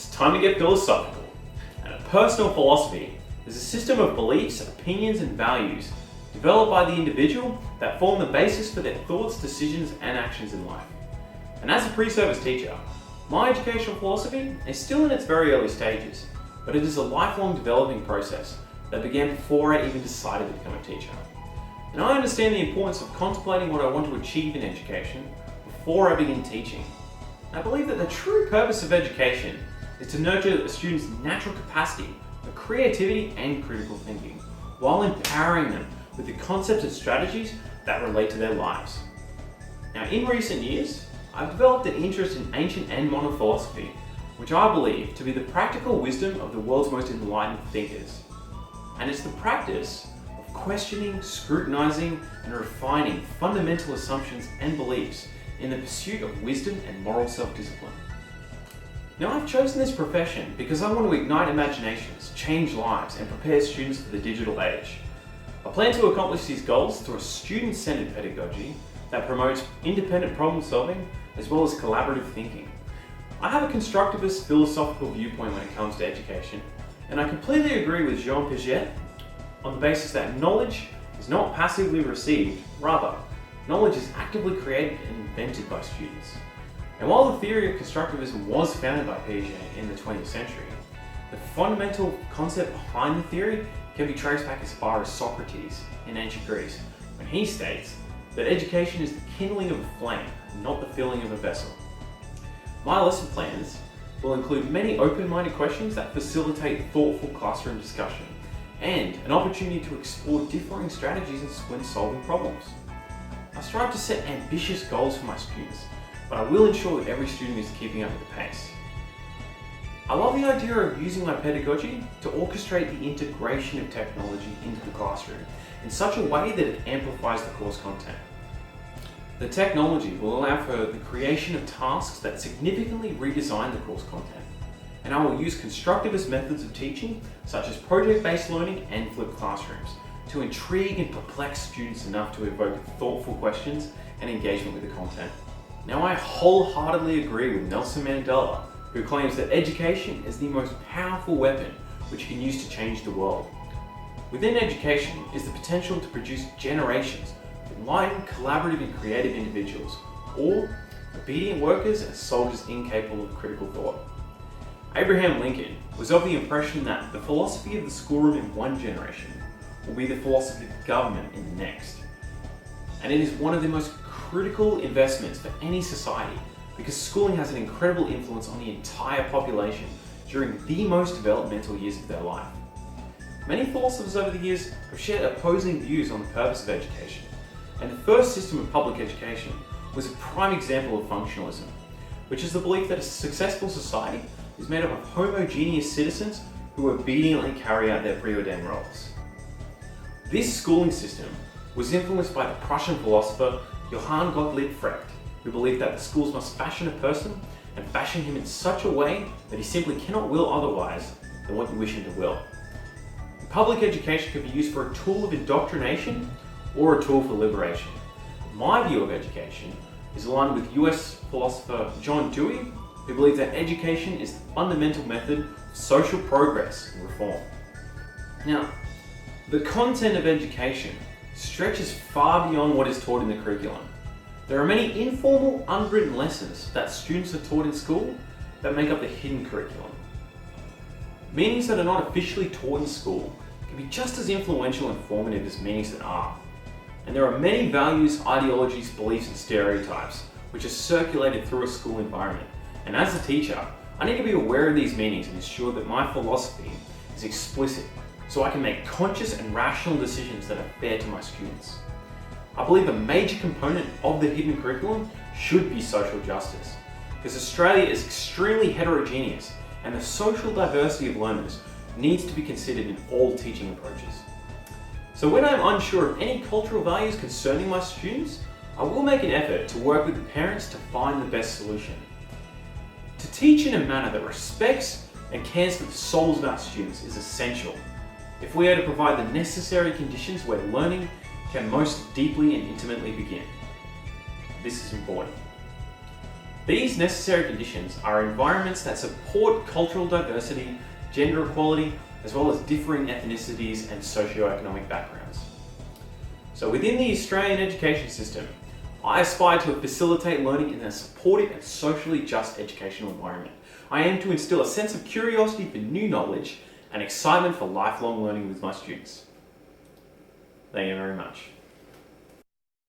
It's time to get philosophical. And a personal philosophy is a system of beliefs, opinions, and values developed by the individual that form the basis for their thoughts, decisions, and actions in life. And as a pre-service teacher, my educational philosophy is still in its very early stages, but it is a lifelong developing process that began before I even decided to become a teacher. And I understand the importance of contemplating what I want to achieve in education before I begin teaching. I believe that the true purpose of education is to nurture a student's natural capacity for creativity and critical thinking, while empowering them with the concepts and strategies that relate to their lives. Now, in recent years, I've developed an interest in ancient and modern philosophy, which I believe to be the practical wisdom of the world's most enlightened thinkers. And it's the practice of questioning, scrutinizing, and refining fundamental assumptions and beliefs in the pursuit of wisdom and moral self-discipline. Now, I've chosen this profession because I want to ignite imaginations, change lives, and prepare students for the digital age. I plan to accomplish these goals through a student-centered pedagogy that promotes independent problem solving as well as collaborative thinking. I have a constructivist philosophical viewpoint when it comes to education, and I completely agree with Jean Piaget on the basis that knowledge is not passively received, rather, knowledge is actively created and invented by students. And while the theory of constructivism was founded by Piaget in the 20th century, the fundamental concept behind the theory can be traced back as far as Socrates in ancient Greece, when he states that education is the kindling of a flame, not the filling of a vessel. My lesson plans will include many open-minded questions that facilitate thoughtful classroom discussion and an opportunity to explore differing strategies when solving problems. I strive to set ambitious goals for my students, but I will ensure that every student is keeping up with the pace. I love the idea of using my pedagogy to orchestrate the integration of technology into the classroom in such a way that it amplifies the course content. The technology will allow for the creation of tasks that significantly redesign the course content, and I will use constructivist methods of teaching such as project-based learning and flipped classrooms to intrigue and perplex students enough to evoke thoughtful questions and engagement with the content. Now, I wholeheartedly agree with Nelson Mandela, who claims that education is the most powerful weapon which you can use to change the world. Within education is the potential to produce generations of enlightened, collaborative, and creative individuals, or obedient workers and soldiers incapable of critical thought. Abraham Lincoln was of the impression that the philosophy of the schoolroom in one generation will be the philosophy of government in the next. And it is one of the most critical investments for any society because schooling has an incredible influence on the entire population during the most developmental years of their life. Many philosophers over the years have shared opposing views on the purpose of education, and the first system of public education was a prime example of functionalism, which is the belief that a successful society is made up of homogeneous citizens who obediently carry out their preordained roles. This schooling system was influenced by the Prussian philosopher Johann Gottlieb Frecht, who believed that the schools must fashion a person and fashion him in such a way that he simply cannot will otherwise than what you wish him to will. Public education can be used for a tool of indoctrination or a tool for liberation. My view of education is aligned with US philosopher John Dewey, who believes that education is the fundamental method of social progress and reform. Now, the content of education stretches far beyond what is taught in the curriculum. There are many informal, unwritten lessons that students are taught in school that make up the hidden curriculum. Meanings that are not officially taught in school can be just as influential and formative as meanings that are. And there are many values, ideologies, beliefs, and stereotypes which are circulated through a school environment. And as a teacher, I need to be aware of these meanings and ensure that my philosophy is explicit so I can make conscious and rational decisions that are fair to my students. I believe a major component of the hidden curriculum should be social justice, because Australia is extremely heterogeneous and the social diversity of learners needs to be considered in all teaching approaches. So when I'm unsure of any cultural values concerning my students, I will make an effort to work with the parents to find the best solution. To teach in a manner that respects and cares for the souls of our students is essential if we are to provide the necessary conditions where learning can most deeply and intimately begin. This is important. These necessary conditions are environments that support cultural diversity, gender equality, as well as differing ethnicities and socio-economic backgrounds. So within the Australian education system, I aspire to facilitate learning in a supportive and socially just educational environment. I aim to instill a sense of curiosity for new knowledge and excitement for lifelong learning with my students. Thank you very much.